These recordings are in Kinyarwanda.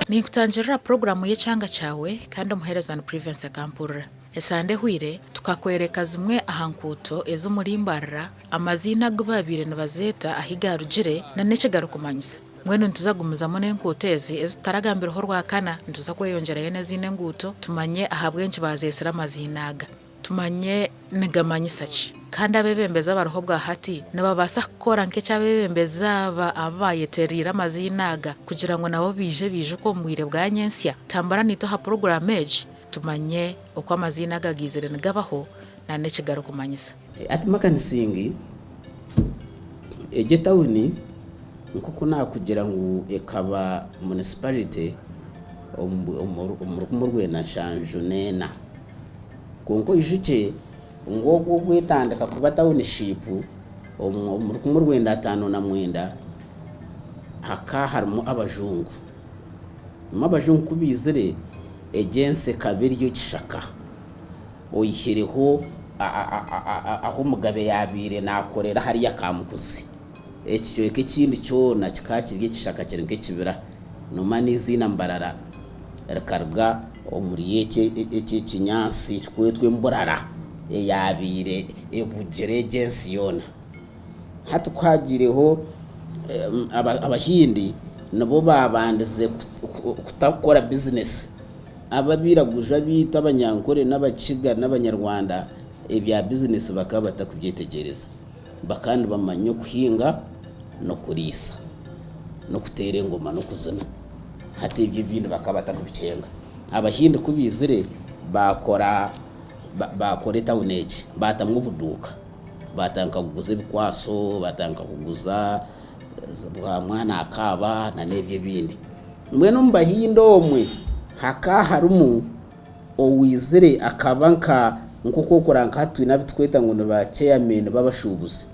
Ni kutanjirira programu y'Ekyanga Kyawe kandi omuhereza Prevence Kampurira. Esande hwire tukakwereka zimwe ahankuto ezo muri Mbarara Amaziina gubabire nabazeta ahiga rugire na nekigaro kumanyisa. Mwenu ntuzagumuzamo n'enkuto ezo tutaragambiraho rwakana ntuza kweyongerayo n'ezine nguto tumanye ahabwenshi bazesera Amaziinaga. Tumanye negamanyisa ki kandi abebembeza baroho bwa hati nababasa kukora nk'ekyabebembeza abayeterira Amaziinaga kugira ngo nabo bije uko mwire bwa nyensya tambara nito ha program age tumanye uko Amaziinaga gizire ngabaho na nekigaro kumanyisa. Ati makanisingi egetawuni nkuko nakugira ngo ekaba municipality omurwe na shanjunena konko ijuke ngogo gwetandika kuba township omurwe nda 5 na mwenda haka harimo abajungu kubizire agency kabiri yo kishaka oyishiriho aho mugabe yabire nakorera hari yakamukuzi ekyo ekindi cyo na kikakirye kishaka kirinke kibira noma n'izina Mbarara rakarga omuri eki kinyansi kwetwe Mbarara yabire ebugere agency yona hatu kwagireho abahindi nabo babandize kutakora business ababiraguja bita abanyankore n'abakiga n'abanyarwanda ebya business bakaba batakubyetegereza bakandi bamanyo kuhinga no kurisa no kutere ngoma no kuzana hati ibyo bintu bakaba batakubicenga abahindi kubizire bakora towneji batamwe buduka batanka kuguza bikwaso batanka kuguza bwa mwana akaba na nebye bindi mwene mbahindo omwe haka harumu owizire akabanka nkuko koranka hatu nabitweta ngo ba chairman babashubuzi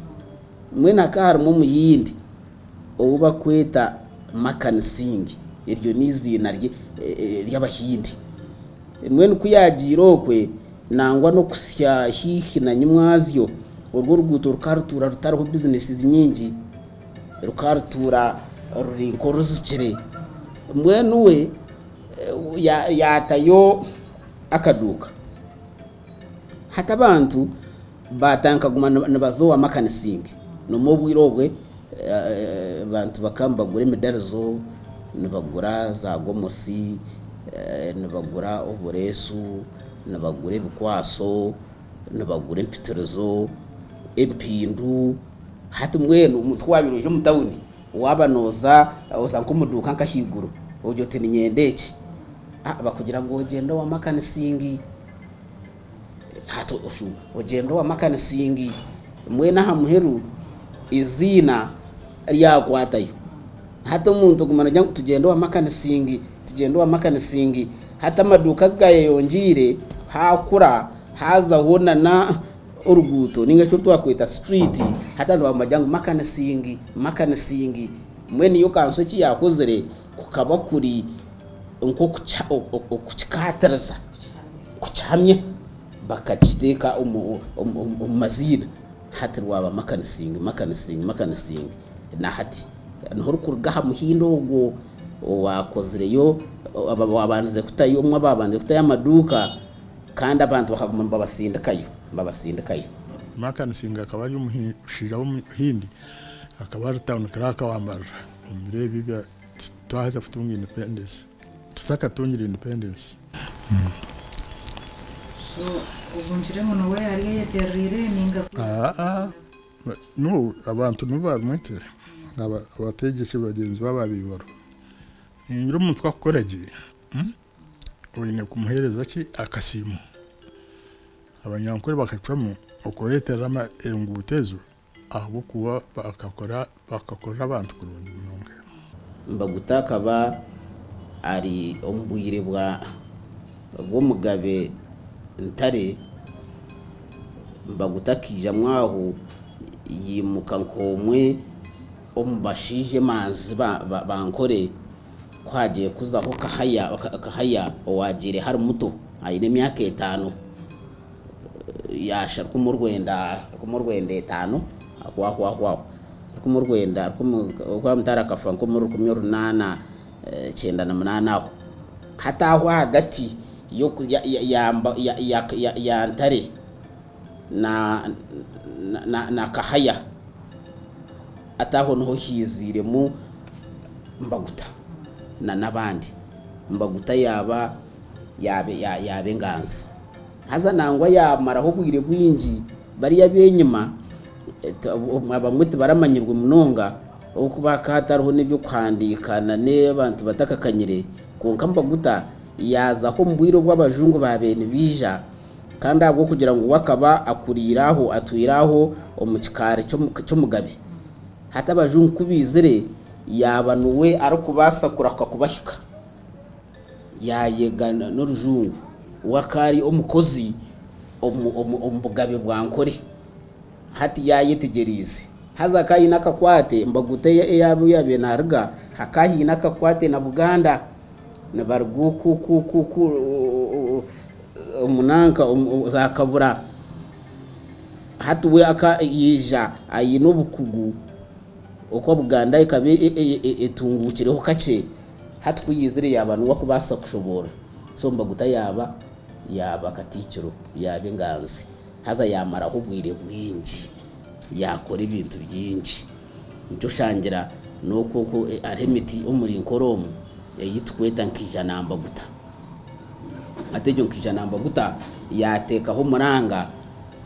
mwene haka harumu muyindi obuba kweta makanisingi iryo nizina ry'abahindi mwene kuyagiro kwe nangwa no kusya hihi na nyimwazyo urwo ruguto rukarutura rutariho businesses nyingi rukarutura rurinko ruzikire mwene we yatayo akaduka hata abantu batanka gumana nabazo amakanisingi no mubwirobwe abantu bakambagura medalizo nibagura za gomosi nibagura oburesu nibagura bikwaso nibagura empitirizo empindu hati mwenu umutwabiruje mutawuni wabanoza ozankomuduka nkahiguru ojo tini nyendeki bakugira ngo ogenda wa makanisingi hato oshu ogenda wa makanisingi mwena hamuheru izina lyakwatayo hata umuntu kumana jangu tugenda wa makanisingi hata maduka gaye yonjire hakura haza hona na uruguto ninga cyo twakwita street hata ndo bamajyangu makanisingi mwene yo kanso ki yakozere kukaba kuri nko kuchikatarza kuchamye bakakiteka Amaziina hati rwaba makanisingi na hati nhoro kurgaha muhindo go wakozireyo ababanze kutayo mwa babanze kutaya maduka kandi abantu babasindikayo makanisingi akaba ari umushija w'umuhindi akaba ari town kraka wambara umire bibya twaza futunga independence tusaka tungira independence so ubunjire muno we ari yeterire ninga no abantu nubarumete abategeshe bagenzi bababibaro ingiro umuntu twakoraje oyine kumuhereza ki akasimu abanyankore bakacamo okoyetera engutezo aho kuba bakakora abantu kurundi munonga mbagutaka ba ari ombuyire bwo mugabe ntare mbagutakija mwaho yimuka nkomwe ombashije manzi bankore kwagiye kuzaho kahaya owagire hari muto ayine myaka 5 yasha kumurwenda 5 akwa kumurwenda kwa mtara kafa kumuru 8 98 aho hataho hagati yo ya Ntare na Kahaya ataho niho hiziremu Mbaguta nabandi Mbaguta yabe Nganzi haza nangwa yamaraho bwire bwinji bari yabenyuma abamwe baramanyirwa munonga okuba katariho n'ibyo kwandikana n'abantu batakakanyire konka Mbaguta yazaho mbwiro bw'abajungu babene bija kandi abwo kugira ngo wakaba akuriraho atwiraho omukikare cyo mugabe hata abajungu kubizire yabanuwe arukubasakura akakubashika yayegana n'urujungu wakari omukozi omubugabe bwankore hati yayetegerize haza kayina kakwate Mbaguta yabe narga hakayina kakwate na Buganda na barguku umunanka zakabura hatuwe aka yija ayino bukugu uko Buganda ikabe etungukireho kace hatu kuyizire yabantu wakubasa kushobora so Mbaguta yaba katiciro yabe Nganzi haza yamaraho bwire bwinji yakora ibintu byinshi nicyo shangira nuko aremiti umuri nkoromu yitweta nkijana Mbaguta atejo nkijana Mbaguta yatekaho muranga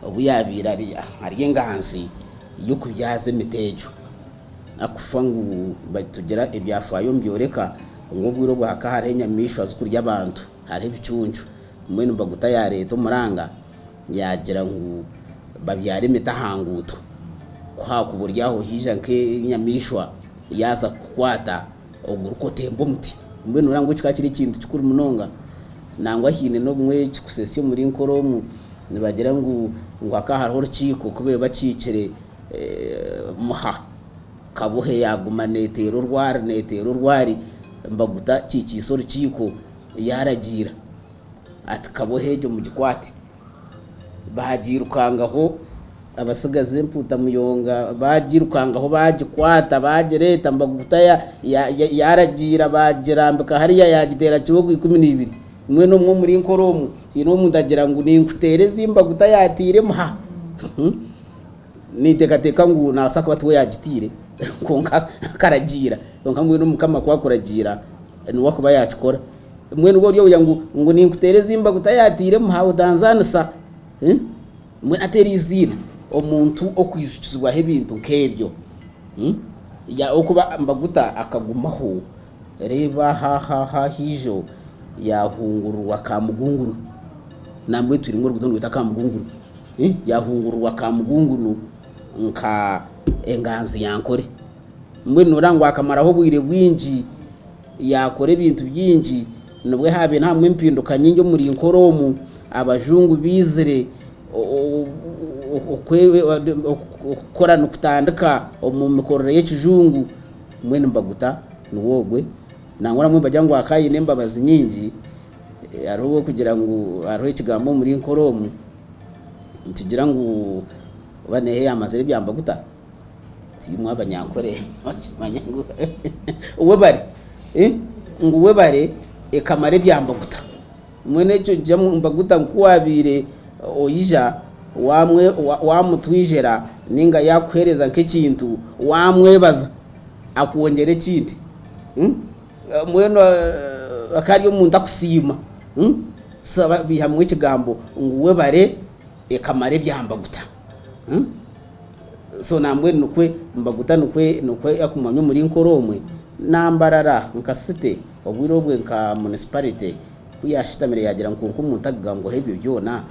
ubuyabira ari Nganzi yo kubyaze mitejo akufangu batugera ibyafayo mbyoreka ngo bwiro bwaka hari nyamisho azukurya abantu hari bicuncu mwene Mbaguta ya leta muranga yagira ngo babyare mitahanguto kwa kuburyaho hija nke nyamishwa yaza kukwata oguruko tembo muti mwene urango kikakiri kintu cyukuri munonga nangwa hine no mwe kikusesyo muri nkoromu nibagira ngo akaharo rukiko kube bacikire muha kabuhe yaguma netero rwari Mbaguta kikiso rukiko yaragira ati kabuhejo mu gikwati bagirukangaho abasigaze mputa muyonga bagirukangaho bagikwata bagereta Mbaguta yaragira bagirambika hariya yagitera cyogo 12 mwe no muri nkoromu kino mundagira ngo ninkutereze Mbaguta yatire muha nitekateka ngo nasaka batwe yagitire konka karagira konka mwe no mukama kwakuragira nuwa kuba yakikora mwe nugo ryo ngo ninkutereze Mbaguta yatire muha Tanzania mwe ateri izina omuntu okwizukizwa hebintu nkebyo ya okuba Mbaguta akagumaho reba ha hijo yahungurwa kamugunguru nambwe turi mu rugondo rwita kamugunguru yahungurwa kamugunguru nka Enganzi yankore mwe nurangwa akamaraho bwire bwinji yakore ibintu byinji nubwe habe nta mwe mpindukanye nyo muri nkoromu abajungu bizire okora nokutandika mu mikorere y'ekijungu mwene Mbaguta nuwogwe nangora mwe bajyango akayi nembabazi nyingi arobo kugira ngo arohe kigambo muri nkoromu ntigira ngo banehe amazere bya Mbaguta timwe abanyankore manyango uwe bari ngo uwe bare ekamare bya Mbaguta mwene cyo jamu Mbaguta nkuwabire oyija wamwe wamutwijera ninga yakwereza nk'ikintu wamwebaza akuongere kindi mweno akari umuntu akusima saba bihamwe kigambo nguwe bare ekamare bya Mbaguta so nambwe nukwe Mbaguta nukwe yakumanyo muri nkoromwe nambarara nkasite obwiro bwe nka municipality kuyashitamire yagira nkunku umuntu agango hebyo byona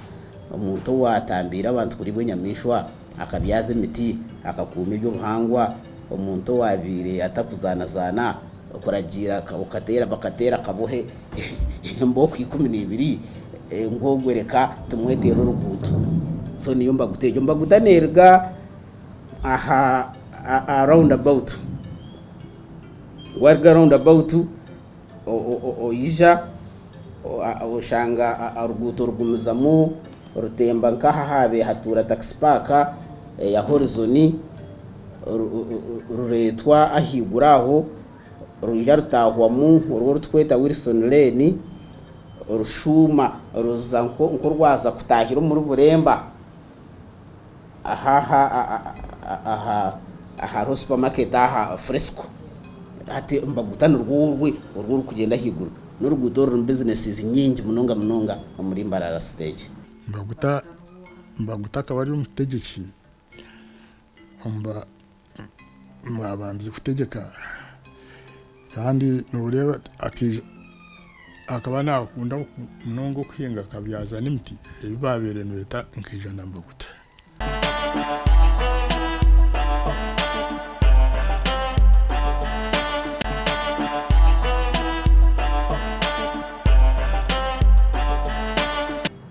umuntu watambira abantu kuri bwe nyamishwa akabyaza imiti akakuma ibyo buhangwa umuntu wabire atakuzanazana ukuragira ukatera bakatera kabuhe mboko 12 ngogwereka tumwetera urugutu so niyo Mbaguta nerga aha around about warga round about oyija oshanga aruguto rugumizamo rutemba nkaha habe hatura taxi park ya horizoni ruretwa ahiguraho ruja rutahwamu urwo rutweta Wilson Lane rushuma ruza nko rwaza kutahira muri Buremba aha supermarket aha Fresco ati mbagutana urwo kugenda higuru n'urugudo ru businesses nyingi munonga muri Mbarara stage mbaguta akaba ari umutegeki mwabanzi gutegeka kandi nureba akaba nakunda munongo khinga kabyaza n'imiti ibabere leta nkijana mbaguta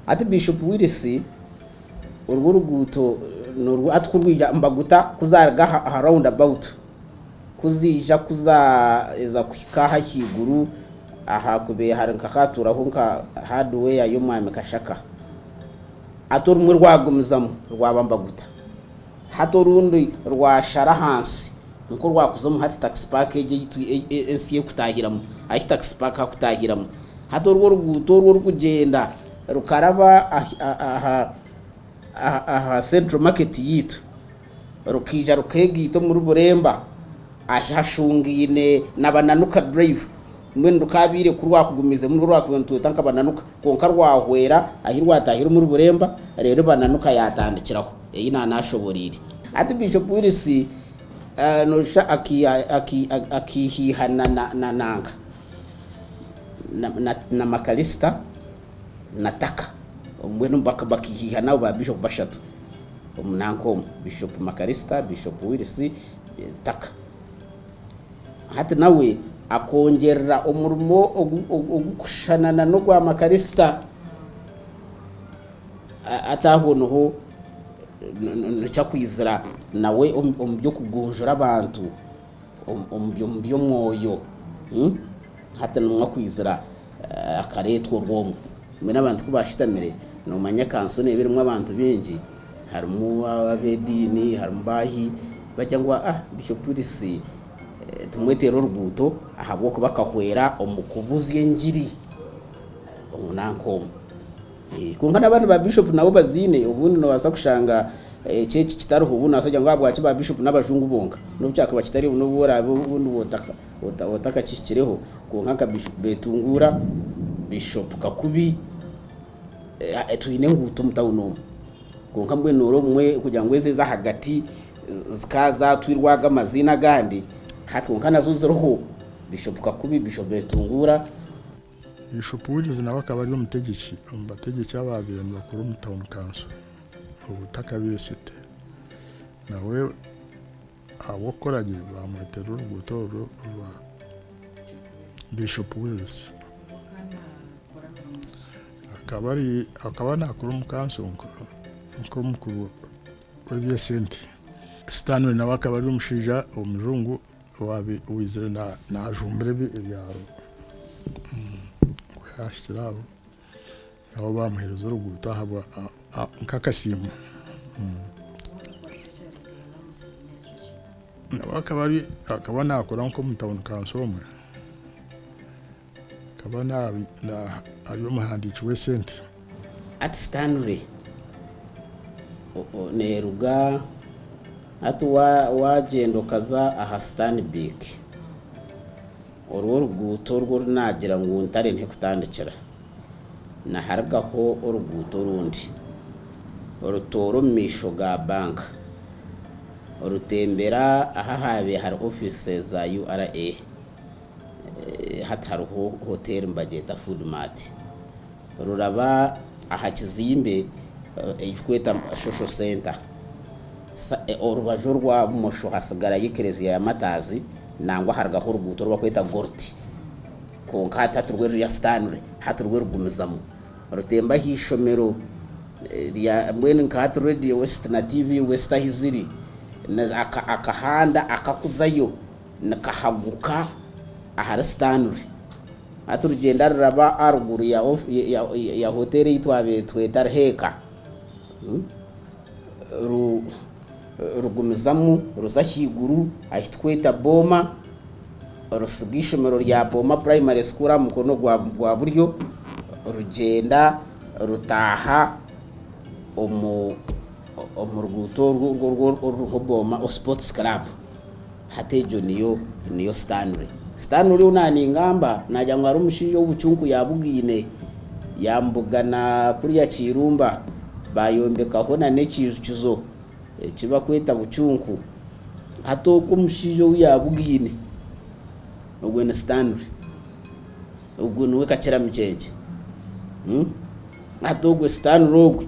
ati Bishop Willis urwo ruguto n'urwo atkurwija mbaguta kuzarga around about kuzija kuza kwikaha higuru aha kube haranka katuraho nka hardware yo mwame kashaka ator mu rwagumizamo rwabambaguta hatorundi rwashara hansi nko rwakuzomu hati tax package yitu NCA kutahiramo ahi tax pack kutahiramo hatorwo ruguto rwo kugenda rukaraba aha central market yitu rukija rukegito muri Buremba ahashungine nabananuka drive mwendo kabire kurwa kugumize muri rwa kwentu tanka bananuka konka rwahwera ahirwa tahira muri Buremba rero bananuka yatandikiraho ina nashoborire ati Bishop Willis nosha akihihana na nanga na makalista nataka mwenu bakihihana ba Bishop bashatu umunanko Bishop Makalista Bishop Willis taka hati nawe akongerera umurimo ogushanana no gwa Makalista atahonoho ncakwizira nawe byo kugunjura abantu byo mwoyo hata numwa kwizira akaretwo rwomo mena abantu kubashitamire no manya kansone birimo abantu benji harimo abedini harimo bahi bajyangwa Bishop Willis tumwetero ruguto ahabwo bakahwera omukubuzi enjiri omunanko kunkana abantu ba Bishop nabo bazine ubundi no baza kushanga cece kitaruho ubundi asajya ngo abwaci ba Bishop n'abajungu bonga no byaka bakitari n'ubura ubundi wotaka kikireho kunkaka Bishop Betungura Bishop Kakubi tuine nguto mutawuno konka mbwe noro mwe kugira ngo ezeza hagati zikaza twirwaga Amaziina gandi hatwonkana zuzeroho Bishop Kakubi Bishop Betungura Bishop Willis nawe akaba ari umutegeki abategeki ababire bakuru mu town council ubutaka biresite nawe awokoraje bamwetero urugutoro rwa Bishop Willis akaba nakuru mu council nko mukuru w'byesente Stanley nawe akaba ari umushija umurungu wabi wizere na jumbrebe ibyaro ashirabo abo bamuhereza uruguto ahabwa nkakashimo akaba nakora nko mu town council umwe akaba ariyo muhandici w'esente ati Stanley neruga ati wagendo kaza aha Stanbic urwo ruguto rwo nagira ngo ntare nte kutandikira na hargaho uruguto rundi urutoro misho ga bank urutembera aha habe har offices za URA hataruho hotel Mbageta Food Mart ruraba aha Kizimbe ikweta social center orubajo rwa musho hasigara y'ikereziya ya Matazi nangwa hargaho uruguto rwa kweta Gorti konka hataturwe ya Stanley haturwe rugumizamo rutemba hishomero ya mwene nkatu radio West na TV West hiziri akahanda akakuzayo nakahaguka aha Stanley aturugenda raba aruguru ya hotel yitwabe tweta Heka rugumizamo rusahiguru ahitweta Boma rusigishomero rya Boma Primary School mukono gwa buryo rugenda rutaha omurguto rwo Boma Sports Club hatejo niyo Stanley unani ngamba najya ngo ari umushinjo w'ubucunku yabugine yambugana kuri ya Kirumba bayombekaho na nekizo kiba kweta bucunku hato ko umushinjo yabugine ubwo na Stanley ubwo nuwe kacera micenge hato go Stanley rogwe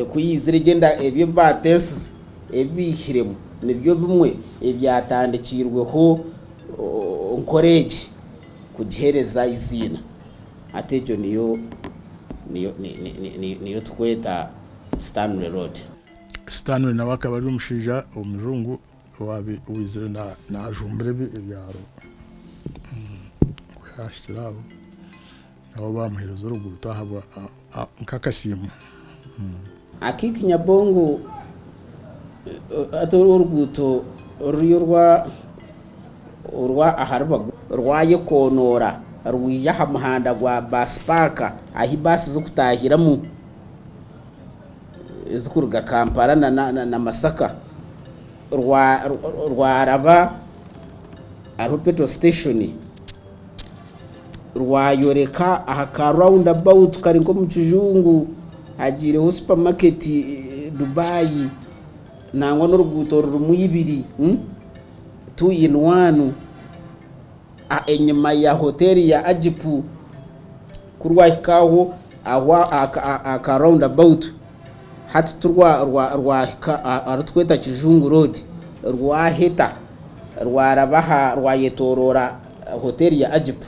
kuyizire genda ebyo batense ebihiremo nibyo bimwe ebyatandikirweho onkoreji kugihereza izina atejo niyo tweta Stanley Road. Stanley nawe akaba ari umushija umuzungu wizire na jumbrebe ebyaro yashirabo nabo bamuhereza uruguta haba nkakashimo akiki nyabongo atoro uruguto rurwa aharba rwaye konora rwiya hamuhanda gwa basparka ahi basi zo kutahiramu zikuruga Kampala na Masaka rwaraba ari petrol station rwayoreka aha ka roundabout kari nko mu kijungu agireho supermarket Dubai nangwa n'uruguto rumuyibiri 2 in 1 enyuma ya hoteli ya Ajipu kurwahikaho aka roundabout hati turwa arutweta Kijungu Road rwaheta rwarabaha rwayetorora hoteli ya Ajipu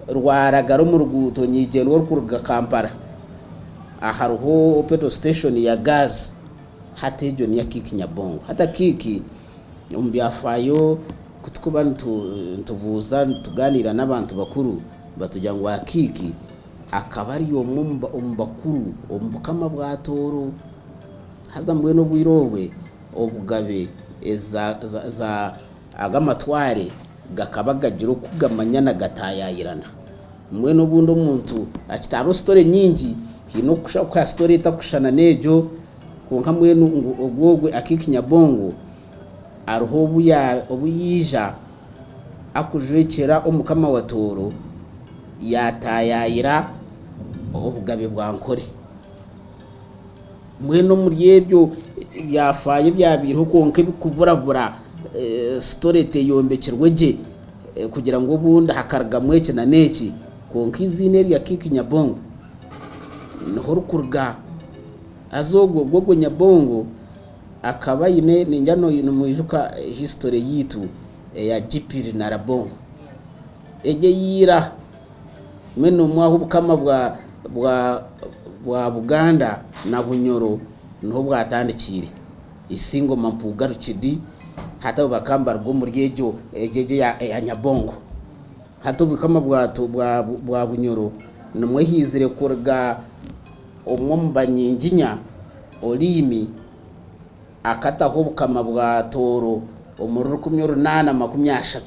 rwaragara mu ruguto nyigeno rukuruga Kampala aharuho petrol station ya gas hatejo ni ya kiki nyabongo hata kiki umbyafayo kutukuba ntubuza tuganira n'abantu bakuru batujya ngo akiki akaba ari yo umbakuru umbukama bwatoro hazambwe no bwirorwe obugabe za agamatware gakabagagiro kugamanyana gatayayirana mwe no bundo muntu akitaro story nyingi hino kushaka story itakushana nejo konka mwe ogwogwe akiki nyabongo aruho obuyija akujwekera omukama wa toro yatayayira obugabe bwankore mweno muryebyo byafaye byabiriho konke bikuburabura storete yombekirweje kugira ngo bunda hakarga mweke na neki konke izine ya kiki nyabongo noho rukurga azogwo nyabongo akaba yine ninjano muyijuka history yitu ya Jipiri na Rabongo eje yira meno mwaho bukama bwa Buganda na Bunyoro no bwatandikiri isingo mampuga rukidi hata bakamba rwo muryejo ejeje ya Nyabongo hata bukama bwa Bunyoro nomwe hizire kurga omwambanyinginya olimi akataho bukama bwa toro omururu 1830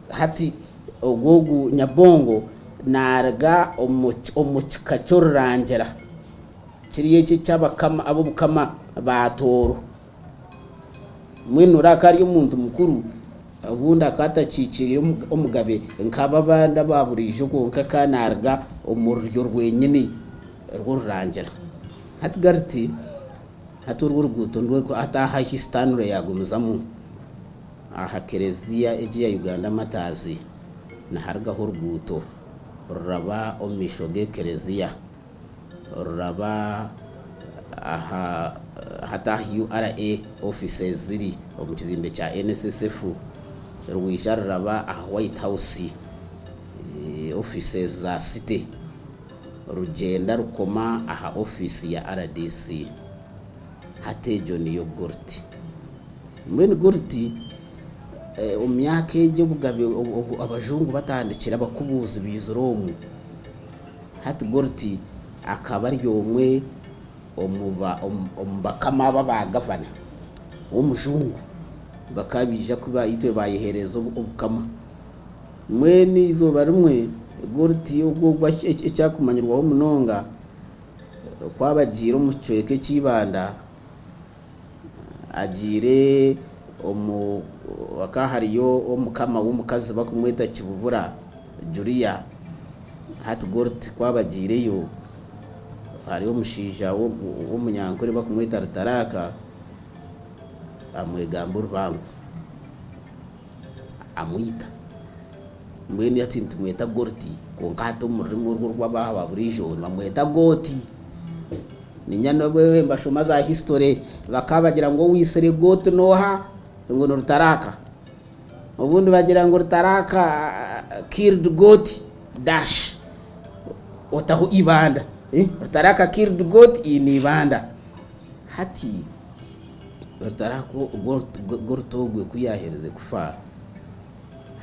hati ogogu Nyabongo narga omukikacyorangera kiriye cyabakama abo bukama batoro mwino rakari umuntu mukuru abunda akatacikirira omugabe nkaba banda baburije konka kanarga omuryo rwenyine rw'urangera hati garti hati urwuruguto ndweko ataha histanure yagumizamu aha Kereziya eje ya Uganda matazi na harga urwuto ruraba omishoge Kereziya ruraba aha hata URA offices ziri omukizimbe cha NSSF rwija ruraba aha White House offices za city rugenda rukoma aha office ya RDC hatejo niyo Gorti mwene Gorti umyaka eje bugabe abajungu batandikira bakubuza bizoromu hati Gorti akaba ari yomwe ombakama babagavana umujungu bakabija kuba itwe bayihereza obukama mwene izoba rimwe gorti ubwo ecyakumanyirwaho munonga kwabagira umucweke kibanda agire wakahariyo omukama w'umukazi bakumweta Kibubura Julia hati gorti kwabagireyo hariyo mushija w'umunyankore bakumweta Rutaraka amwegamba urubango amwita mbweni yati ntumweta gorti konka hato murimo rw'abaha burijo bamweta goti ninyano wewe mbashoma za history bakabagira ngo wisere goti noha ngo Rutaraka ubundi bagira ngo Rutaraka killed goti dash otaho ibanda Rutaraka killed goti in ibanda hati Rutaraka gortogwe kuyahereze kufa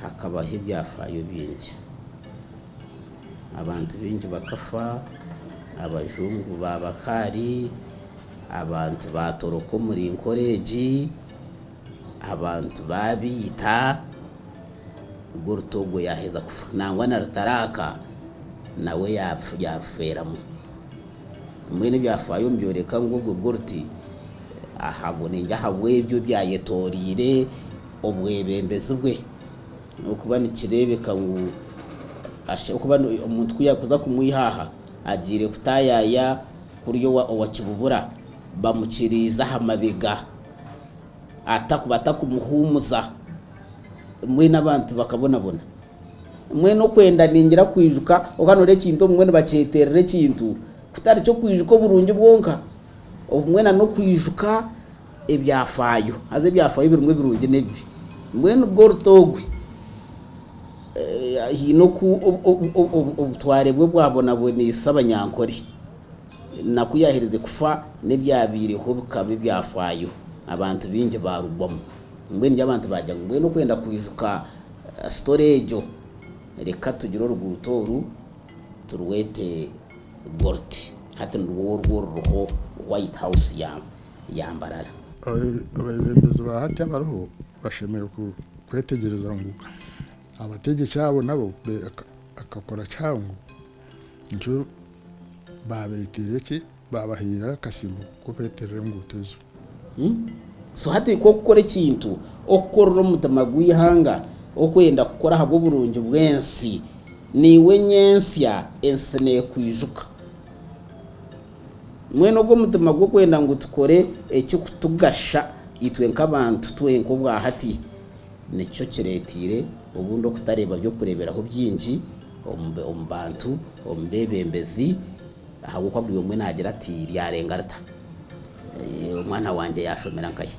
hakabaho ibyafayo bingi abantu bingi bakafa abajungu babakari abantu batoroko muri nkoreji abantu babita gortogwe yaheza kufa nangwa na Rutaraka nawe yaferamo mwene byafayo mbyoreka ngo gorti ahabone njahabwe byo byayetorire obwebembeze bwe ukuba nikirebeka ngo ashe ukuba umuntu kuyakuza kumuyihaha agire kutayaya kuriyo wa Kibubura bamukiriza hamabega atakubata kumuhumuza mwe nabantu bakabonabona mwe no kwenda ningira kwijuka okanore kintu mwe baceterere kintu kutari cyo kwijuka burungi bwonka umwena no kwijuka ebyafayo aze byafayo birumwe birungi nebi mwene gortogwe hino ku ubutware bwe bwabona bone sabanyankore nakuyahereze kufa nebyabiriho bikabe byafayo abantu binge barubamo mwene y'abantu bajya mwene no kwenda kwijuka storage reka tugire urugutoru turwete gorti hati ruho White House ya Mbarara abembezi ba hati abaruho bashemera kwetegereza ngo abategeki abo nabo akakora cyango nicyo babetereke babahira kasimo ko peterere ngo utezo so hati ko gukora ikintu okorora mutamaguye hanga okwenda gukora habo burungi bwensi niwe nyensya ensene kwijuka mwene ubwo mutima gwo kwenda ngo tukore ecyo kutugasha itwe nk'abantu twenko bwa hati nicyo kiretire ubundo kutareba byo kureberaho byinji ombantu ombebembezi aho kwa buri umwe nagira ati ryarenga rata umwana wanje yashomera nkaye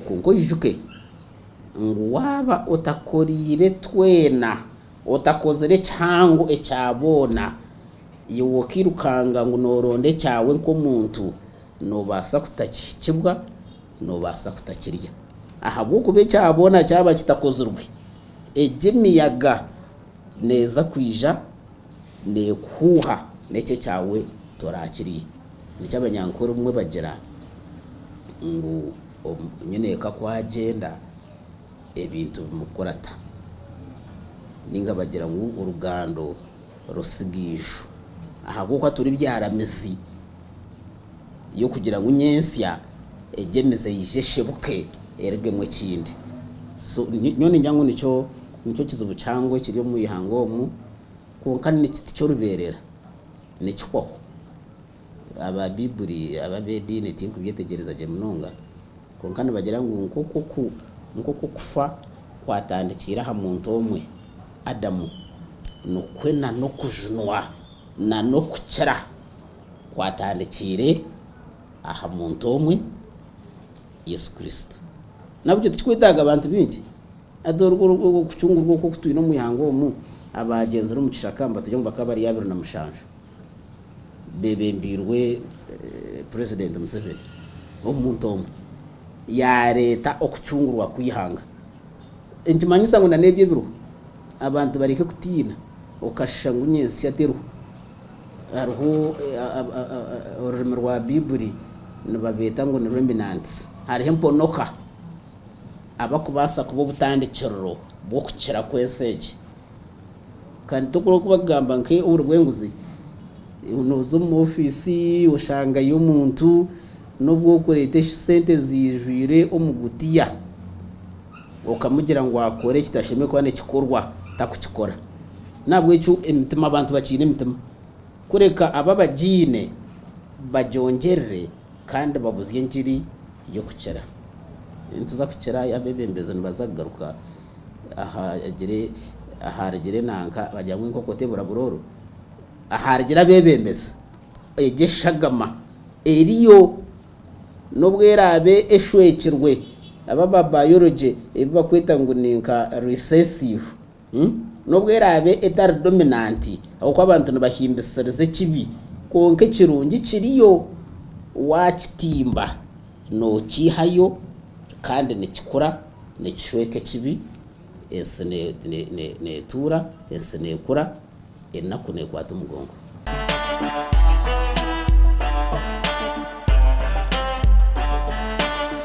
kunko yijuke ngo waba utakorire twena utakozere cyango ecyabona iyo wokirukanga ngo noronde cyawe nko muntu no basa kutakibwa no basa kutakirya ahabwo kube cyabona cyaba kitakozurwe ejemiyaga neza kwija ne kuha nece cyawe torakiriye nicyo abanyankuru umwe bagira ngo nyeneka kwa agenda ebintu bimukorata ninga bagira ngo urugando rusigisho ahabwo kwa turi byaramisi yo kugira ngo nyensya egemeze yijeshebuke ergemwe kindi so nyone nyango nicyo kizubu cyangwa kiri mu ihango mu konkani n'ikiti cyo ruberera nicyo ababiburi ababedine tinku byetegereza je munonga konkani bagira ngo nko kufa kwatandikira ha muntu omwe Adamu no kwena no kujunwa na no kucera kwatandikire aha muntu omwe Yesu Kristo nabyo tukwitaga abantu bingi adorwo kucungurwa ko kutuye no muyango mu abagenzi no mucishakamba tujye ngo bakabari yabiro na mushanje bebembirwe president Museveni omuntu omwe ya leta okucungurwa kuyihanga intimanyisa ngo nanebye biro abantu bareke kutina okashangu nyensi yateru hariho ururimi rwa Bibuli nibabeta ngo ni remnants hariho mponoka abakubasa kuba butandikiro bwo kukira kwensege kandi tukuru kubagamba nke urwenguzi unozo mu ofisi ushanga y'umuntu nubwo kurete sente zijwire omugutiya okamugira ngo akore kitashime kwa nekikorwa takukikora nabwo icyo imitima abantu bakine imitima kureka ababagine bajongerere kandi babuziye ngiri yo kukera intuza kukera yabebembezo nibazagaruka aharigire nanka bajyangwe nkokote buraburoro aharigira bebembeza egeshagama eriyo nobwerabe eshwekirwe ababa biology bakwita ngo ninka recessive nobwerabe etari dominant aho abantu bahimbisirize kibi konke kirungi kiriyo wakitimba no kihayo kandi nikikura nikishweke kibi ese ne tura ese ne kura enakune kwata umugongo